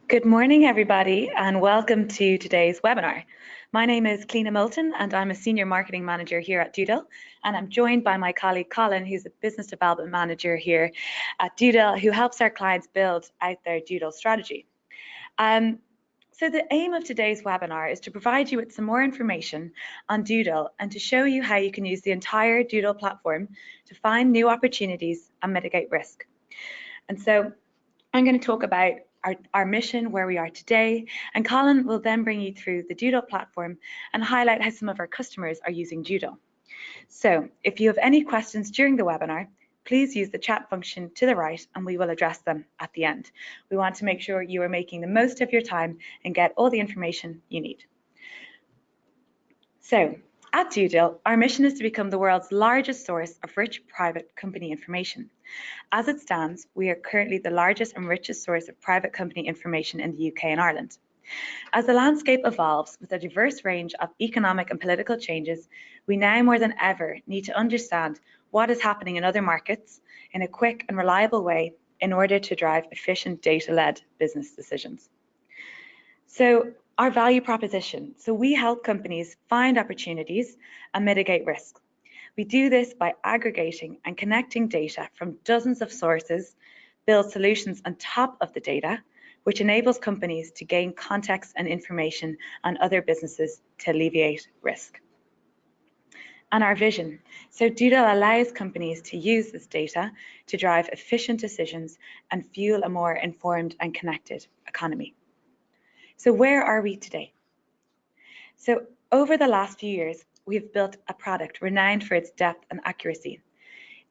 Good morning, everybody, and welcome to today's webinar. My name is Cliona Moulton, and I'm a Senior Marketing Manager here at DueDil, and I'm joined by my colleague Colin, who's a Business Development Manager here at DueDil, who helps our clients build out their DueDil strategy. So the aim of today's webinar is to provide you with some more information on DueDil and to show you how you can use the entire DueDil platform to find new opportunities and mitigate risk. And so I'm going to talk about our mission, where we are today, and Colin will then bring you through the DueDil platform and highlight how some of our customers are using DueDil. So if you have any questions during the webinar, please use the chat function to the right and we will address them at the end. We want to make sure you are making the most of your time and get all the information you need. So at DueDil, our mission is to become the world's largest source of rich private company information. As it stands, we are currently the largest and richest source of private company information in the UK and Ireland. As the landscape evolves with a diverse range of economic and political changes, we now more than ever need to understand what is happening in other markets in a quick and reliable way in order to drive efficient data-led business decisions. So our value proposition. So we help companies find opportunities and mitigate risk. We do this by aggregating and connecting data from dozens of sources, build solutions on top of the data, which enables companies to gain context and information on other businesses to alleviate risk. And our vision. So DueDil allows companies to use this data to drive efficient decisions and fuel a more informed and connected economy. So where are we today? So over the last few years, we've built a product renowned for its depth and accuracy.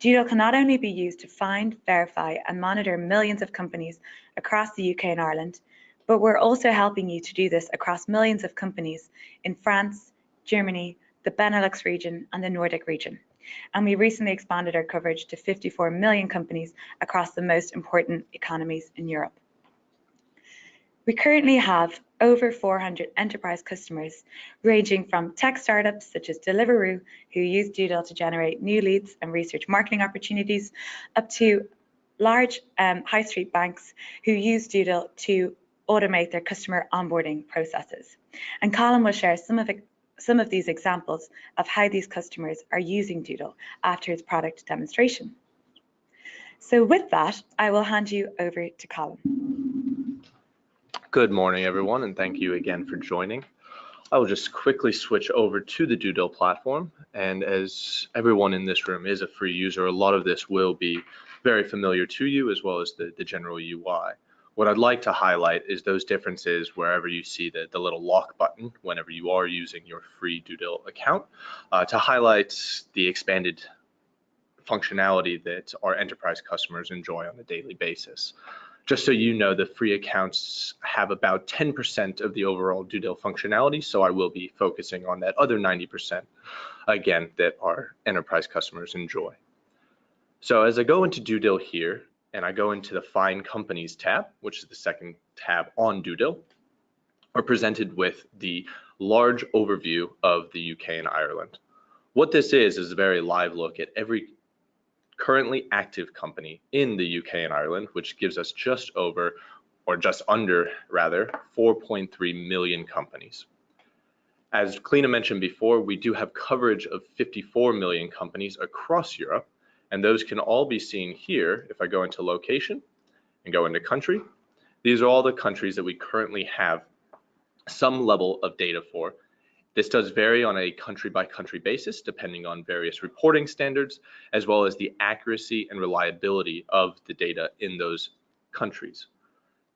DueDil can not only be used to find, verify, and monitor millions of companies across the UK and Ireland, but we're also helping you to do this across millions of companies in France, Germany, the Benelux region, and the Nordic region. And we recently expanded our coverage to 54 million companies across the most important economies in Europe. We currently have over 400 enterprise customers, ranging from tech startups such as Deliveroo, who use DueDil to generate new leads and research marketing opportunities, up to large high street banks who use DueDil to automate their customer onboarding processes. And Colin will share some of these examples of how these customers are using DueDil after his product demonstration. So with that, I will hand you over to Colin. Good morning, everyone, and thank you again for joining. I will just quickly switch over to the DueDil platform, and as everyone in this room is a free user, a lot of this will be very familiar to you, as well as the general UI. What I'd like to highlight is those differences wherever you see the little lock button whenever you are using your free DueDil account, to highlight the expanded functionality that our enterprise customers enjoy on a daily basis. Just so you know, the free accounts have about 10% of the overall DueDil functionality, so I will be focusing on that other 90%, again, that our enterprise customers enjoy. So as I go into DueDil here, and I go into the Find Companies tab, which is the second tab on DueDil, we're presented with the large overview of the UK and Ireland. What this is a very live look at every currently active company in the UK and Ireland, which gives us just over, or just under rather, 4.3 million companies. As Cliona mentioned before, we do have coverage of 54 million companies across Europe, and those can all be seen here. If I go into location and go into country, these are all the countries that we currently have some level of data for. This does vary on a country-by-country basis, depending on various reporting standards, as well as the accuracy and reliability of the data in those countries.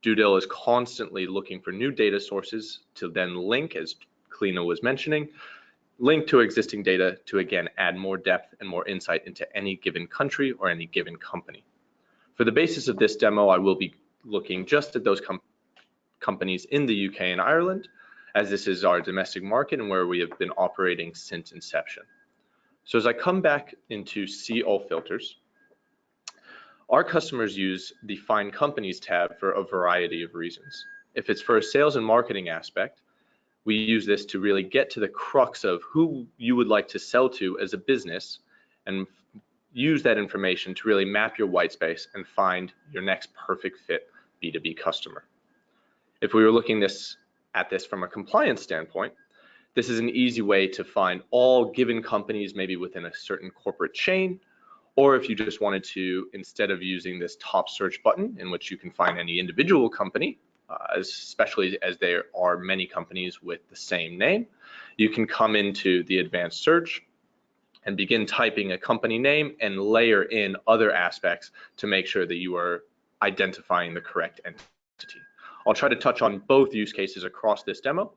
DueDil is constantly looking for new data sources to then link, as Cliona was mentioning, link to existing data to, again, add more depth and more insight into any given country or any given company. For the basis of this demo, I will be looking just at those companies in the UK and Ireland, as this is our domestic market and where we have been operating since inception. So as I come back into See All Filters, our customers use the Find Companies tab for a variety of reasons. If it's for a sales and marketing aspect, we use this to really get to the crux of who you would like to sell to as a business and use that information to really map your white space and find your next perfect fit B2B customer. If we were looking at this from a compliance standpoint, this is an easy way to find all given companies maybe within a certain corporate chain, or if you just wanted to, instead of using this top search button in which you can find any individual company, especially as there are many companies with the same name, you can come into the advanced search and begin typing a company name and layer in other aspects to make sure that you are identifying the correct entity. I'll try to touch on both use cases across this demo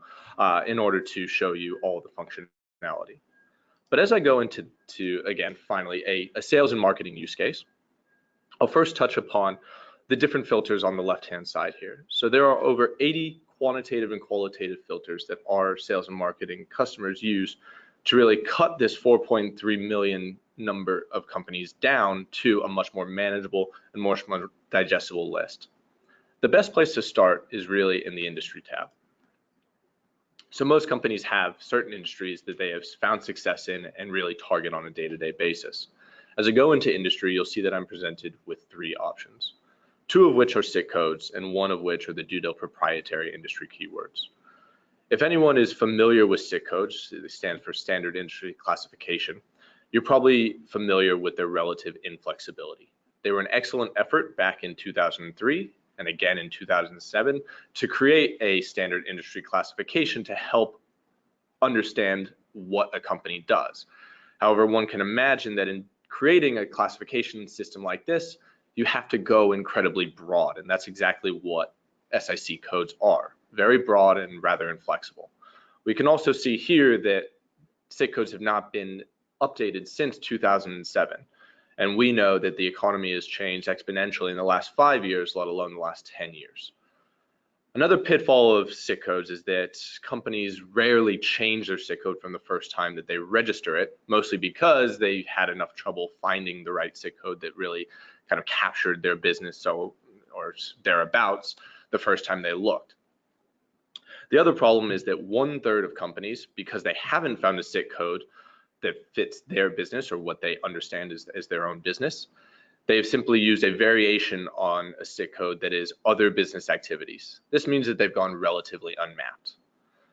in order to show you all the functionality. But as I go into, again, finally, a sales and marketing use case, I'll first touch upon the different filters on the left-hand side here. So there are over 80 quantitative and qualitative filters that our sales and marketing customers use to really cut this 4.3 million number of companies down to a much more manageable and much more digestible list. The best place to start is really in the industry tab. So most companies have certain industries that they have found success in and really target on a day-to-day basis. As I go into industry, you'll see that I'm presented with 3 options, 2 of which are SIC codes and 1 of which are the DueDil proprietary industry keywords. If anyone is familiar with SIC codes, they stand for Standard Industry Classification, you're probably familiar with their relative inflexibility. They were an excellent effort back in 2003 and again in 2007 to create a standard industry classification to help understand what a company does. However, one can imagine that in creating a classification system like this, you have to go incredibly broad, and that's exactly what SIC codes are, very broad and rather inflexible. We can also see here that SIC codes have not been updated since 2007. And we know that the economy has changed exponentially in the last 5 years, let alone the last 10 years. Another pitfall of SIC codes is that companies rarely change their SIC code from the first time that they register it, mostly because they had enough trouble finding the right SIC code that really kind of captured their business or thereabouts the first time they looked. The other problem is that 1/3 of companies, because they haven't found a SIC code that fits their business or what they understand as their own business, they've simply used a variation on a SIC code that is other business activities. This means that they've gone relatively unmapped.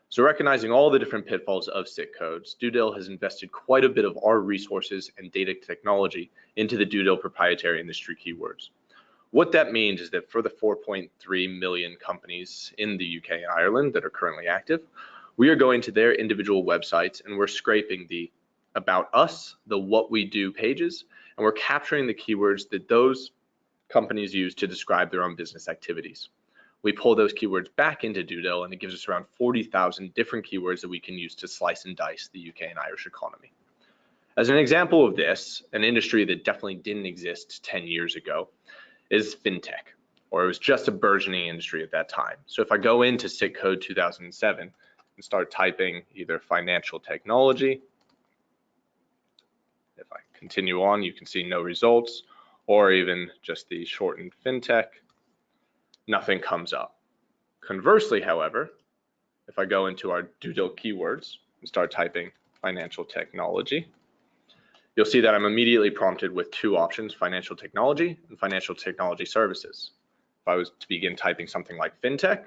So recognizing all the different pitfalls of SIC codes, DueDil has invested quite a bit of our resources and data technology into the DueDil proprietary industry keywords. What that means is that for the 4.3 million companies in the UK and Ireland that are currently active, we are going to their individual websites and we're scraping the About Us, the What We Do pages, and we're capturing the keywords that those companies use to describe their own business activities. We pull those keywords back into DueDil and it gives us around 40,000 different keywords that we can use to slice and dice the UK and Irish economy. As an example of this, an industry that definitely didn't exist 10 years ago is FinTech, or it was just a burgeoning industry at that time. So if I go into SIC code 2007 and start typing either financial technology, if I continue on, you can see no results, or even just the shortened FinTech, nothing comes up. Conversely, however, if I go into our DueDil keywords and start typing financial technology, you'll see that I'm immediately prompted with 2 options, financial technology and financial technology services. If I was to begin typing something like FinTech,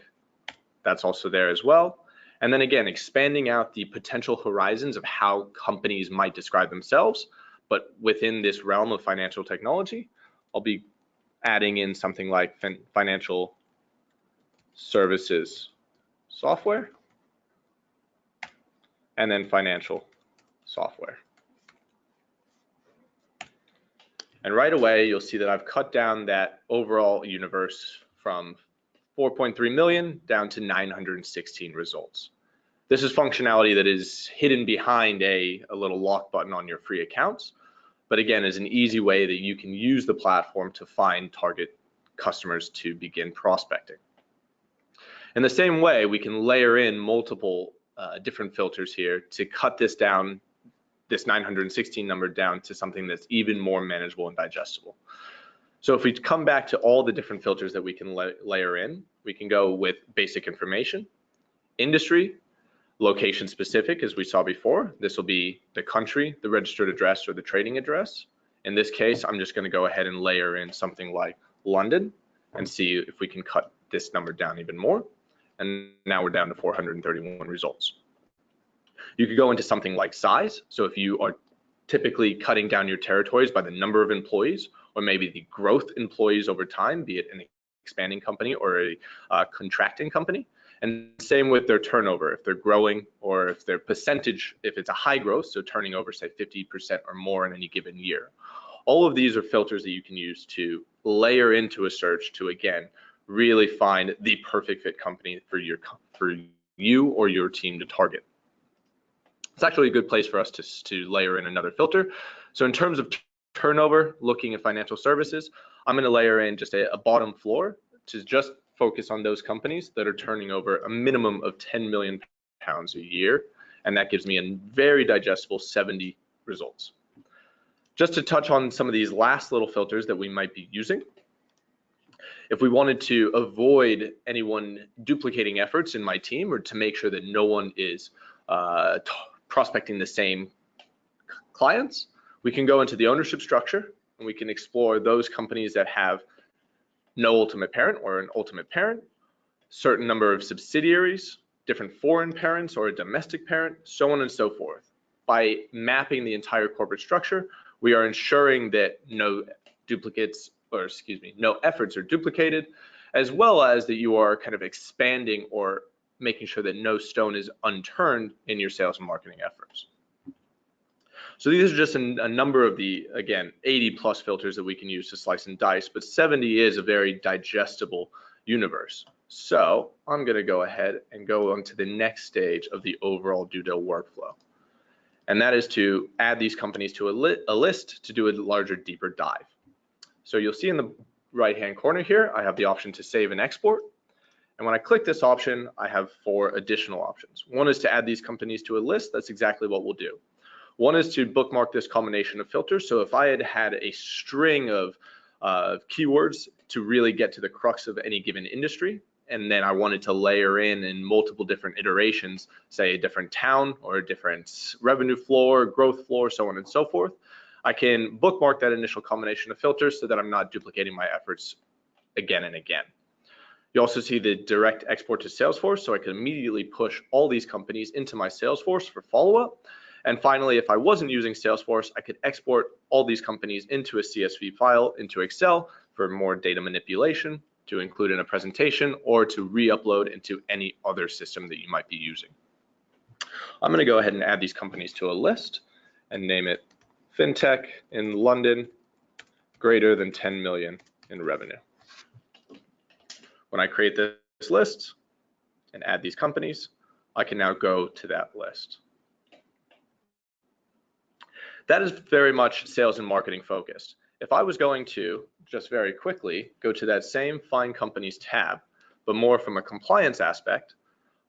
that's also there as well. And then again, expanding out the potential horizons of how companies might describe themselves, but within this realm of financial technology, I'll be adding in something like financial services software, and then financial software. And right away, you'll see that I've cut down that overall universe from 4.3 million down to 916 results. This is functionality that is hidden behind a little lock button on your free accounts, but again, is an easy way that you can use the platform to find target customers to begin prospecting. In the same way, we can layer in multiple different filters here to cut this down, this 916 number down to something that's even more manageable and digestible. So if we come back to all the different filters that we can layer in, we can go with basic information, industry, location specific, as we saw before. This will be the country, the registered address, or the trading address. In this case, I'm just going to go ahead and layer in something like London and see if we can cut this number down even more. and now we're down to 431 results. You could go into something like size. So if you are typically cutting down your territories by the number of employees, or maybe the growth employees over time, be it an expanding company or a contracting company. And same with their turnover, if they're growing, or if their percentage, if it's a high growth, so turning over say 50% or more in any given year. All of these are filters that you can use to layer into a search to, again, really find the perfect fit company for you or your team to target. It's actually a good place for us to layer in another filter. So in terms of turnover, looking at financial services, I'm going to layer in just a bottom floor to just focus on those companies that are turning over a minimum of 10 million pounds a year, and that gives me a very digestible 70 results. Just to touch on some of these last little filters that we might be using, if we wanted to avoid anyone duplicating efforts in my team, or to make sure that no one is prospecting the same clients, we can go into the ownership structure and we can explore those companies that have no ultimate parent or an ultimate parent, certain number of subsidiaries, different foreign parents or a domestic parent, so on and so forth. By mapping the entire corporate structure, we are ensuring that no duplicates, or excuse me, no efforts are duplicated, as well as that you are kind of expanding or making sure that no stone is unturned in your sales and marketing efforts. So these are just a number of the, again, 80 plus filters that we can use to slice and dice, but 70 is a very digestible universe. So I'm going to go ahead and go on to the next stage of the overall DueDil workflow. And that is to add these companies to a list to do a larger, deeper dive. So you'll see in the right-hand corner here, I have the option to save and export. And when I click this option, I have 4 additional options. One is to add these companies to a list. That's exactly what we'll do. One is to bookmark this combination of filters. So if I had a string of keywords to really get to the crux of any given industry, and then I wanted to layer in multiple different iterations, say a different town or a different revenue floor, growth floor, so on and so forth, I can bookmark that initial combination of filters so that I'm not duplicating my efforts again and again. You also see the direct export to Salesforce, so I can immediately push all these companies into my Salesforce for follow-up. And finally, if I wasn't using Salesforce, I could export all these companies into a CSV file into Excel for more data manipulation, to include in a presentation, or to re-upload into any other system that you might be using. I'm going to go ahead and add these companies to a list and name it FinTech in London, greater than 10 million in revenue. When I create this list and add these companies, I can now go to that list. That is very much sales and marketing focused. If I was going to just very quickly go to that same Find Companies tab, but more from a compliance aspect,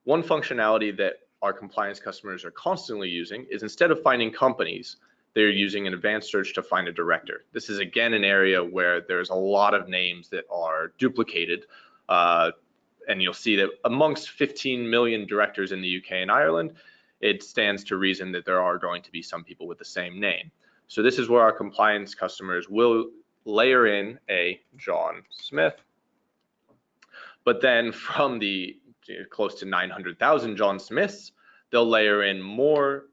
one functionality that our compliance customers are constantly using is, instead of finding companies, they're using an advanced search to find a director. This is again an area where there's a lot of names that are duplicated, and you'll see that amongst 15 million directors in the UK and Ireland, it stands to reason that there are going to be some people with the same name. So this is where our compliance customers will layer in a John Smith, but then from the close to 900,000 John Smiths, they'll layer in more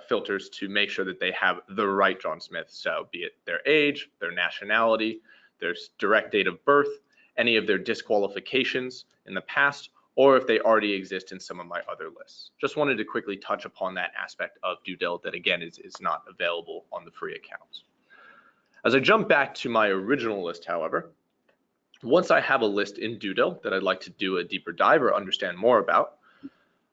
filters to make sure that they have the right John Smith. So be it their age, their nationality, their direct date of birth, any of their disqualifications in the past, or if they already exist in some of my other lists. Just wanted to quickly touch upon that aspect of DueDil that, again, is not available on the free accounts. As I jump back to my original list, however, once I have a list in DueDil that I'd like to do a deeper dive or understand more about,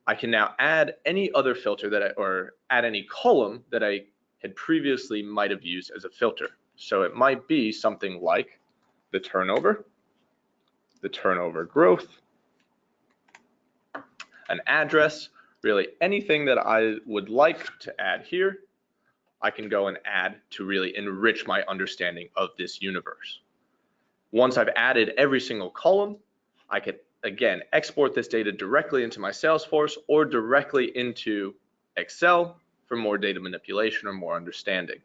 I can now add any other filter or add any column that I had previously might have used as a filter. So it might be something like the turnover growth, an address, really anything that I would like to add here, I can go and add to really enrich my understanding of this universe. Once I've added every single column, I could again export this data directly into my Salesforce or directly into Excel for more data manipulation or more understanding.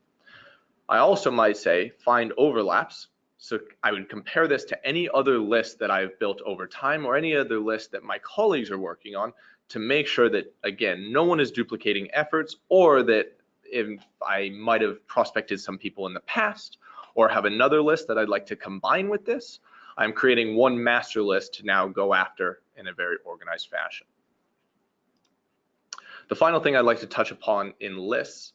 I also might say find overlaps. So I would compare this to any other list that I've built over time or any other list that my colleagues are working on to make sure that, again, no one is duplicating efforts, or that if I might have prospected some people in the past or have another list that I'd like to combine with this, I'm creating one master list to now go after in a very organized fashion. The final thing I'd like to touch upon in lists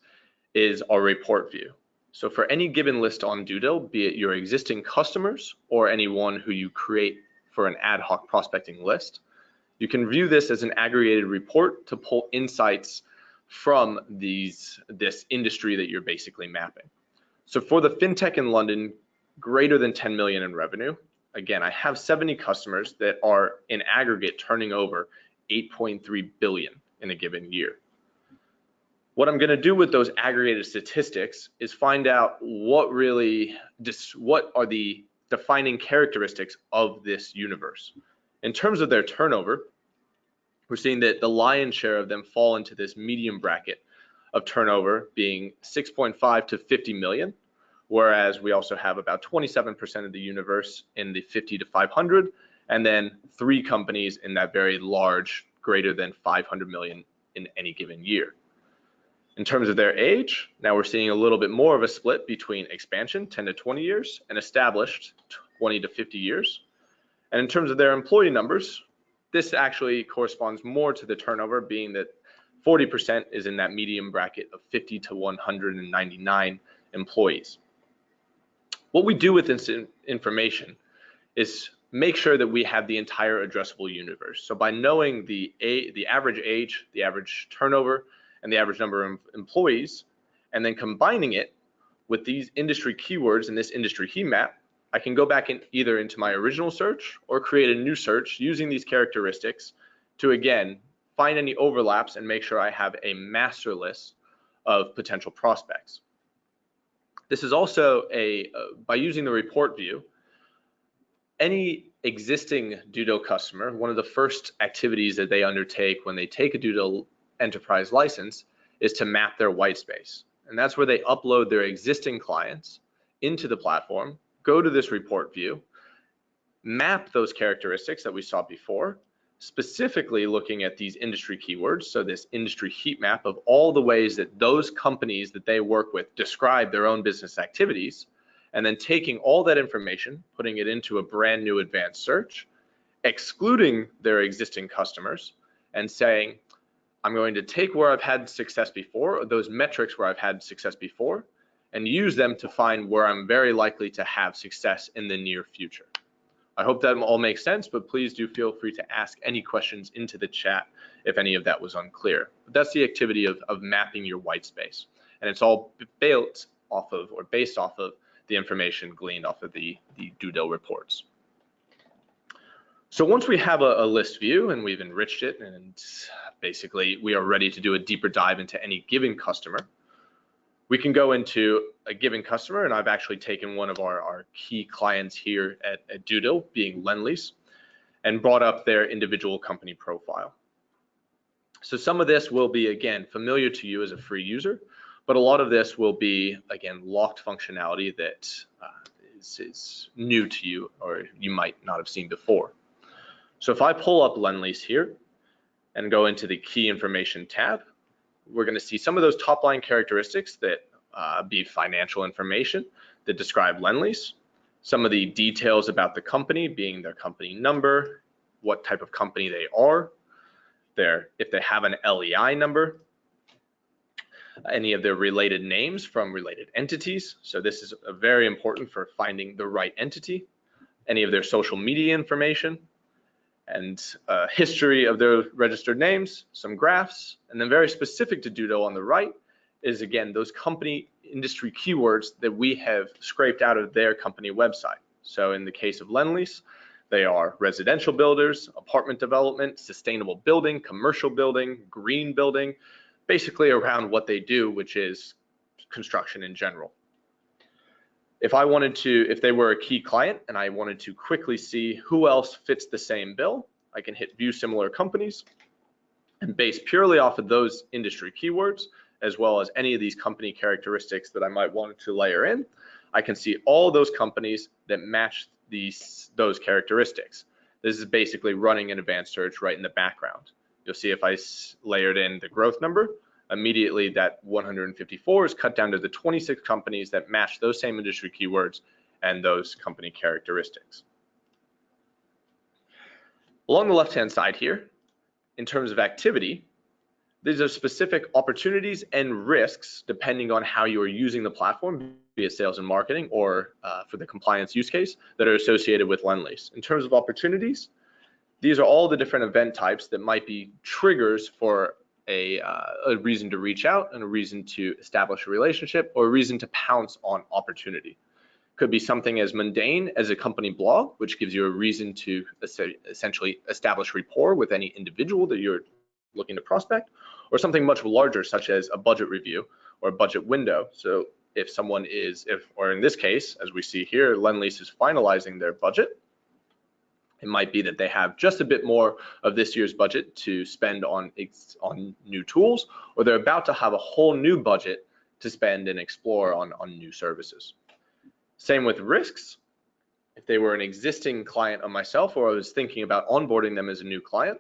is our report view. So for any given list on DueDil, be it your existing customers or anyone who you create for an ad hoc prospecting list, you can view this as an aggregated report to pull insights from this industry that you're basically mapping. So for the FinTech in London, greater than 10 million in revenue, again, I have 70 customers that are in aggregate turning over 8.3 billion in a given year. What I'm going to do with those aggregated statistics is find out what are the defining characteristics of this universe. In terms of their turnover, we're seeing that the lion's share of them fall into this medium bracket of turnover, being 6.5 to 50 million, whereas we also have about 27% of the universe in the 50 to 500, and then 3 companies in that very large, greater than 500 million in any given year. In terms of their age, now we're seeing a little bit more of a split between expansion, 10 to 20 years, and established, 20 to 50 years. And in terms of their employee numbers, this actually corresponds more to the turnover, being that 40% is in that medium bracket of 50 to 199 employees. What we do with this information is make sure that we have the entire addressable universe. So by knowing the average age, the average turnover, and the average number of employees, and then combining it with these industry keywords in this industry heat map, I can go back either into my original search or create a new search using these characteristics to, again, find any overlaps and make sure I have a master list of potential prospects. This is also by using the report view, any existing DueDil customer, one of the first activities that they undertake when they take a DueDil enterprise license is to map their white space. And that's where they upload their existing clients into the platform, go to this report view, map those characteristics that we saw before, specifically looking at these industry keywords. So this industry heat map of all the ways that those companies that they work with describe their own business activities, and then taking all that information, putting it into a brand new advanced search, excluding their existing customers, and saying, I'm going to take where I've had success before, or those metrics where I've had success before, and use them to find where I'm very likely to have success in the near future. I hope that all makes sense, but please do feel free to ask any questions into the chat if any of that was unclear. But that's the activity of mapping your white space. And it's all built off of, or based off of, the information gleaned off of the DueDil reports. So once we have a list view and we've enriched it, and basically we are ready to do a deeper dive into any given customer, we can go into a given customer, and I've actually taken one of our key clients here at DueDil, being Lendlease, and brought up their individual company profile. So some of this will be, again, familiar to you as a free user, but a lot of this will be, again, locked functionality that is new to you or you might not have seen before. So if I pull up Lendlease here and go into the key information tab, we're going to see some of those top line characteristics that be financial information that describe Lendlease, some of the details about the company being their company number, what type of company they are, if they have an LEI number, any of their related names from related entities. So this is very important for finding the right entity, any of their social media information, and history of their registered names, some graphs, and then very specific to DueDil on the right is, again, those company industry keywords that we have scraped out of their company website. So in the case of Lendlease, they are residential builders, apartment development, sustainable building, commercial building, green building, basically around what they do, which is construction in general. If they were a key client and I wanted to quickly see who else fits the same bill, I can hit view similar companies, and based purely off of those industry keywords, as well as any of these company characteristics that I might want to layer in, I can see all those companies that match those characteristics. This is basically running an advanced search right in the background. You'll see if I layered in the growth number, immediately that 154 is cut down to the 26 companies that match those same industry keywords and those company characteristics. Along the left-hand side here, in terms of activity, these are specific opportunities and risks depending on how you are using the platform, be it sales and marketing or for the compliance use case, that are associated with Lendlease. In terms of opportunities, these are all the different event types that might be triggers for a reason to reach out and a reason to establish a relationship or a reason to pounce on opportunity. Could be something as mundane as a company blog, which gives you a reason to essentially establish rapport with any individual that you're looking to prospect, or something much larger such as a budget review or a budget window. So if someone is, or in this case, as we see here, Lendlease is finalizing their budget, it might be that they have just a bit more of this year's budget to spend on new tools, or they're about to have a whole new budget to spend and explore on new services. Same with risks. If they were an existing client of myself, or I was thinking about onboarding them as a new client,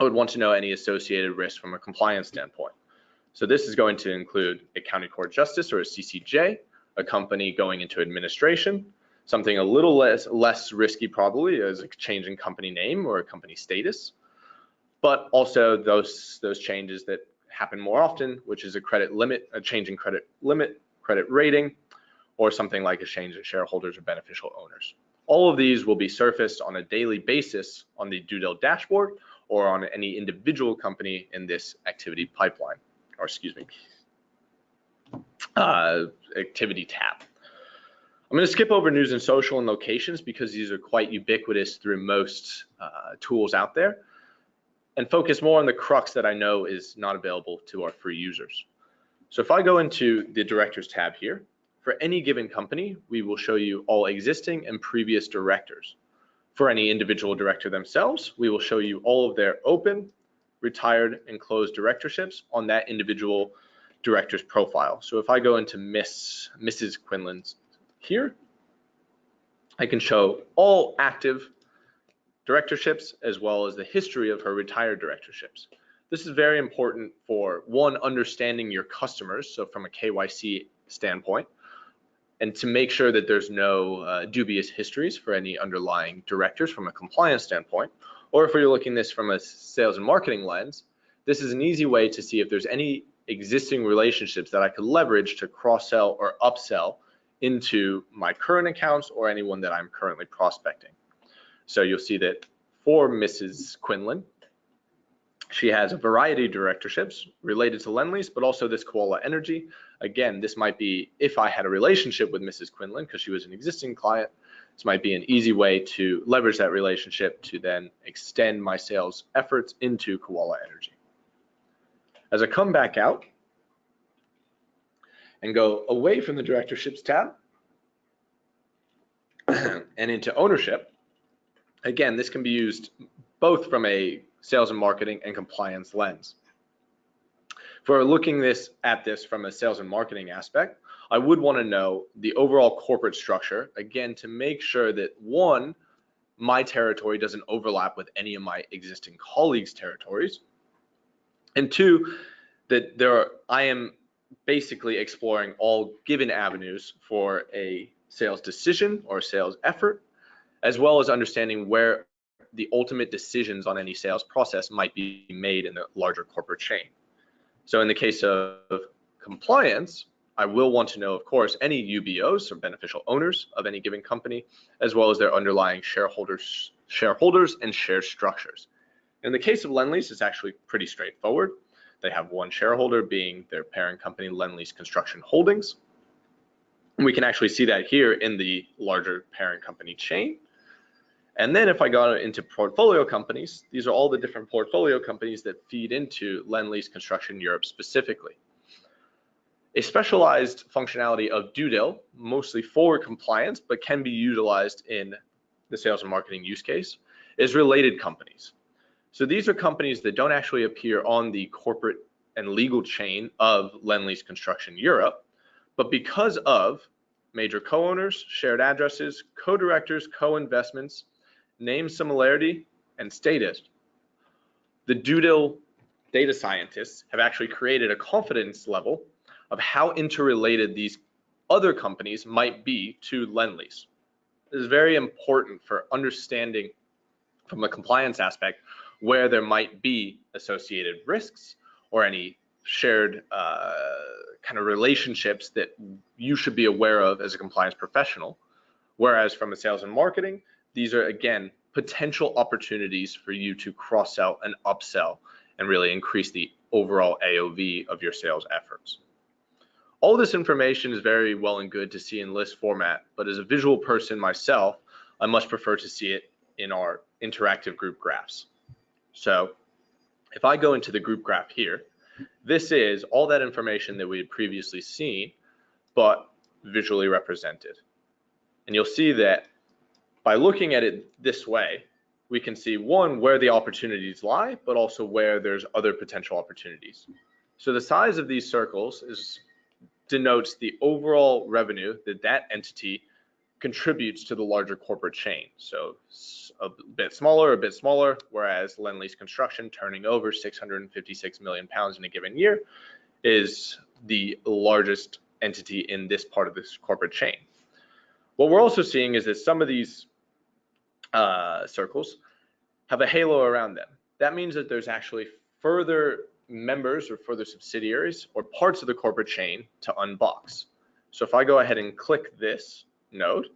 I would want to know any associated risks from a compliance standpoint. So this is going to include a county court justice or a CCJ, a company going into administration, something a little less risky probably as a change in company name or a company status, but also those changes that happen more often, which is a credit limit, a change in credit limit, credit rating, or something like a change in shareholders or beneficial owners. All of these will be surfaced on a daily basis on the DueDil dashboard or on any individual company in this activity pipeline, or excuse me, activity tab. I'm going to skip over news and social and locations because these are quite ubiquitous through most tools out there, and focus more on the crux that I know is not available to our free users. So if I go into the directors tab here, for any given company, we will show you all existing and previous directors. For any individual director themselves, we will show you all of their open, retired, and closed directorships on that individual director's profile. So if I go into Mrs. Quinlan's here, I can show all active directorships as well as the history of her retired directorships. This is very important for, one, understanding your customers, so from a KYC standpoint, and to make sure that there's no dubious histories for any underlying directors from a compliance standpoint. Or if you're looking at this from a sales and marketing lens, this is an easy way to see if there's any existing relationships that I could leverage to cross-sell or upsell into my current accounts or anyone that I'm currently prospecting. So you'll see that for Mrs. Quinlan, she has a variety of directorships related to Lendlease, but also this Koala Energy. Again, this might be, if I had a relationship with Mrs. Quinlan because she was an existing client, this might be an easy way to leverage that relationship to then extend my sales efforts into Koala Energy. As I come back out and go away from the directorships tab and into ownership, again, this can be used both from a sales and marketing and compliance lens. If we're looking at this from a sales and marketing aspect, I would want to know the overall corporate structure, again, to make sure that, one, my territory doesn't overlap with any of my existing colleagues' territories, and two, that I am basically exploring all given avenues for a sales decision or sales effort, as well as understanding where the ultimate decisions on any sales process might be made in the larger corporate chain. So in the case of compliance, I will want to know, of course, any UBOs or beneficial owners of any given company, as well as their underlying shareholders and share structures. In the case of Lendlease, it's actually pretty straightforward. They have one shareholder being their parent company, Lendlease Construction Holdings. And we can actually see that here in the larger parent company chain. And then if I go into portfolio companies, these are all the different portfolio companies that feed into Lendlease Construction Europe specifically. A specialized functionality of DueDil, mostly for compliance, but can be utilized in the sales and marketing use case, is related companies. So these are companies that don't actually appear on the corporate and legal chain of Lendlease Construction Europe, but because of major co-owners, shared addresses, co-directors, co-investments, name similarity, and status. The DueDil data scientists have actually created a confidence level of how interrelated these other companies might be to Lendlease. This is very important for understanding from a compliance aspect where there might be associated risks or any shared kind of relationships that you should be aware of as a compliance professional. Whereas from a sales and marketing, these are, again, potential opportunities for you to cross-sell and upsell and really increase the overall AOV of your sales efforts. All this information is very well and good to see in list format, but as a visual person myself, I much prefer to see it in our interactive group graphs. So if I go into the group graph here, this is all that information that we had previously seen, but visually represented. And you'll see that by looking at it this way, we can see, one, where the opportunities lie, but also where there's other potential opportunities. So the size of these circles denotes the overall revenue that that entity contributes to the larger corporate chain. So a bit smaller, whereas Lendlease Construction turning over 656 million pounds in a given year is the largest entity in this part of this corporate chain. What we're also seeing is that some of these circles have a halo around them. That means that there's actually further members or further subsidiaries or parts of the corporate chain to unbox. So if I go ahead and click this node,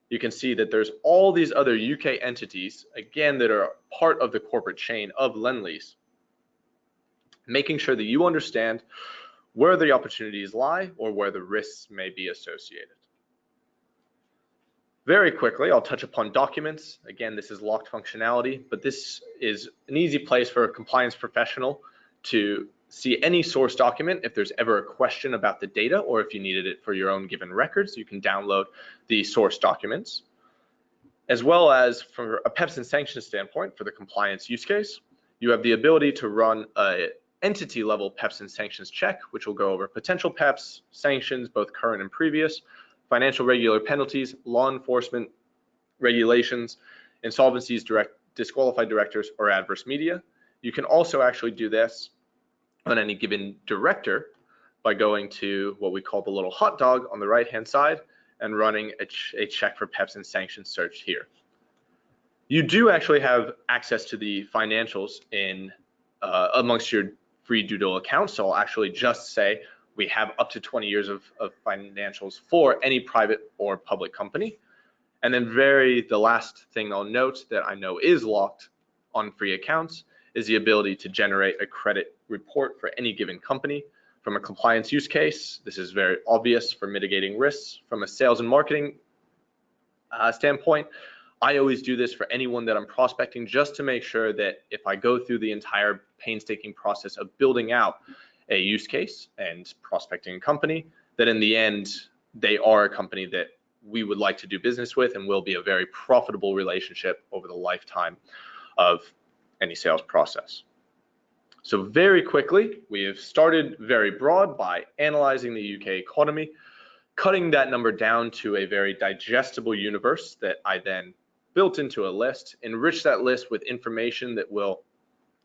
you can see that there's all these other UK entities, again, that are part of the corporate chain of Lendlease, making sure that you understand where the opportunities lie or where the risks may be associated. Very quickly, I'll touch upon documents. Again, this is locked functionality, but this is an easy place for a compliance professional to see any source document. If there's ever a question about the data or if you needed it for your own given records, you can download the source documents. As well as from a PEPs and sanctions standpoint, for the compliance use case, you have the ability to run an entity level PEPs and sanctions check, which will go over potential PEPs, sanctions, both current and previous, financial regular penalties, law enforcement regulations, insolvencies, disqualified directors, or adverse media. You can also actually do this on any given director by going to what we call the little hot dog on the right hand side and running a check for PEPs and sanctions search here. You do actually have access to the financials in amongst your free DueDil accounts. So I'll actually just say we have up to 20 years of financials for any private or public company. And then the last thing I'll note that I know is locked on free accounts is the ability to generate a credit report for any given company. From a compliance use case, this is very obvious for mitigating risks. From a sales and marketing standpoint, I always do this for anyone that I'm prospecting, just to make sure that if I go through the entire painstaking process of building out a use case and prospecting a company, that in the end, they are a company that we would like to do business with and will be a very profitable relationship over the lifetime of any sales process. So very quickly, we have started very broad by analyzing the UK economy, cutting that number down to a very digestible universe that I then built into a list, enrich that list with information that will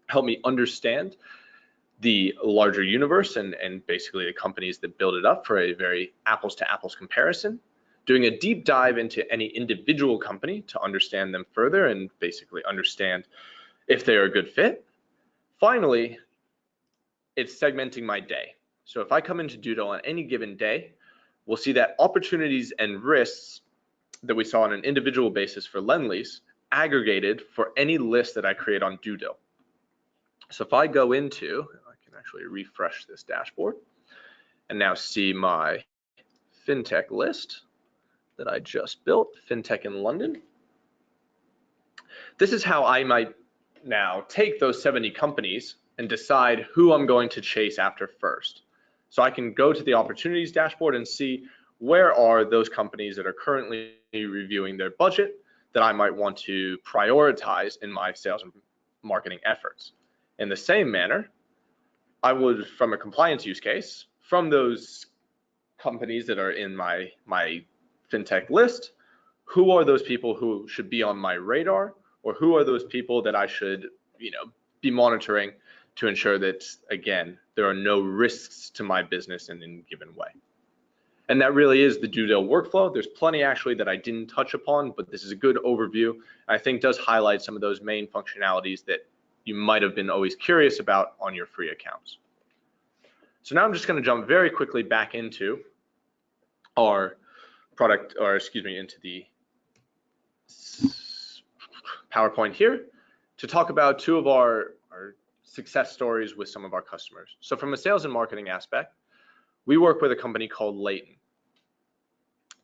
help me understand the larger universe and basically the companies that build it up for a very apples to apples comparison, doing a deep dive into any individual company to understand them further and basically understand if they are a good fit. Finally, it's segmenting my day. So if I come into DueDil on any given day, we'll see that opportunities and risks that we saw on an individual basis for Lendlease aggregated for any list that I create on DueDil. So if I go into, I can actually refresh this dashboard and now see my FinTech list that I just built, FinTech in London. This is how I might now take those 70 companies and decide who I'm going to chase after first. So I can go to the opportunities dashboard and see where are those companies that are currently reviewing their budget that I might want to prioritize in my sales and marketing efforts. In the same manner, I would, from a compliance use case, from those companies that are in my FinTech list, who are those people who should be on my radar, or who are those people that I should, be monitoring to ensure that, again, there are no risks to my business in any given way. And that really is the DueDil workflow. There's plenty actually that I didn't touch upon, but this is a good overview. I think does highlight some of those main functionalities that you might have been always curious about on your free accounts. So now I'm just going to jump very quickly back into our product, or excuse me, into the PowerPoint here to talk about two of our success stories with some of our customers. So from a sales and marketing aspect, we work with a company called Layton.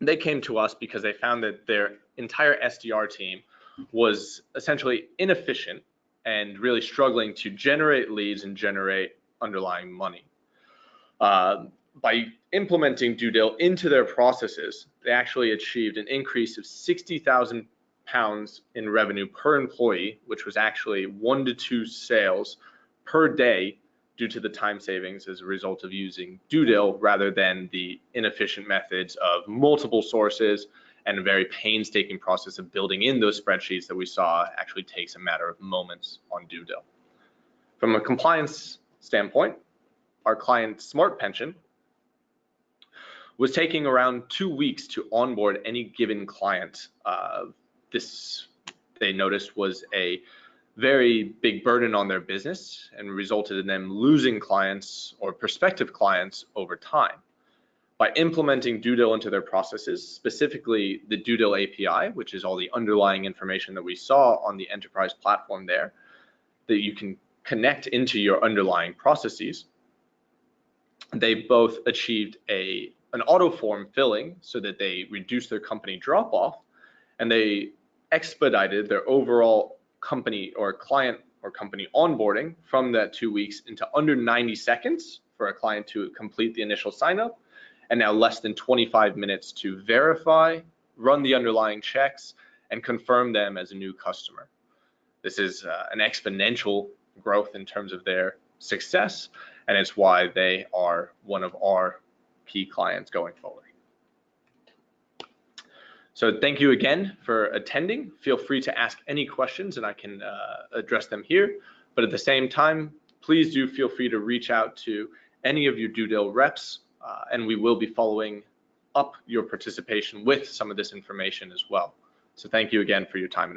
They came to us because they found that their entire SDR team was essentially inefficient and really struggling to generate leads and generate underlying money. By implementing DueDil into their processes, they actually achieved an increase of £60,000 in revenue per employee, which was actually 1 to 2 sales per day due to the time savings as a result of using DueDil rather than the inefficient methods of multiple sources and a very painstaking process of building in those spreadsheets that we saw actually takes a matter of moments on DueDil. From a compliance standpoint, our client Smart Pension was taking around 2 weeks to onboard any given client. This, they noticed, was a very big burden on their business and resulted in them losing clients or prospective clients over time. By implementing DueDil into their processes, specifically the DueDil API, which is all the underlying information that we saw on the enterprise platform there, that you can connect into your underlying processes, they both achieved an auto form filling so that they reduced their company drop off, and they expedited their overall company or client or company onboarding from that 2 weeks into under 90 seconds for a client to complete the initial sign up, and now less than 25 minutes to verify, run the underlying checks, and confirm them as a new customer. This is an exponential growth in terms of their success, and it's why they are one of our key clients going forward. So thank you again for attending. Feel free to ask any questions and I can address them here. But at the same time, please do feel free to reach out to any of your DueDil reps and we will be following up your participation with some of this information as well. So thank you again for your time and attention.